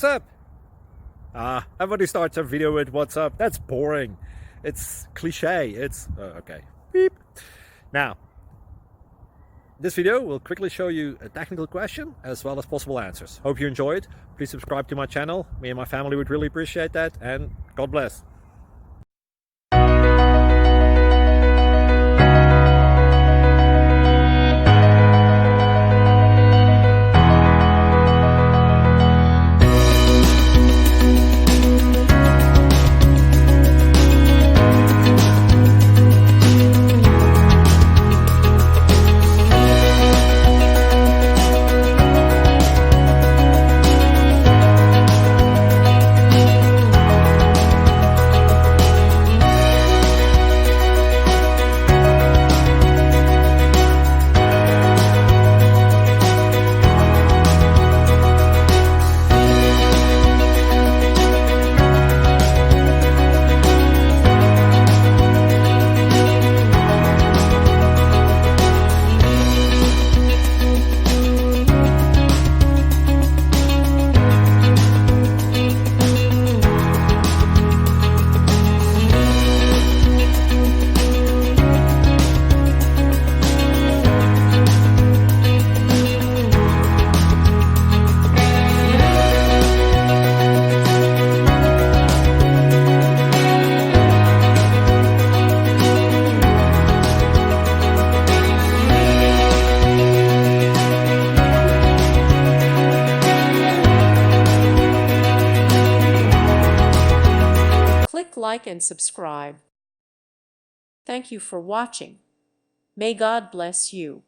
what's up? Everybody starts a video with what's up. That's boring. It's cliche. It's okay. Beep. Now, this video will quickly show you a technical question as well as possible answers. Hope you enjoyed. Please subscribe to my channel. Me and my family would really appreciate that, and God bless. Click like and subscribe. Thank you for watching. May God bless you.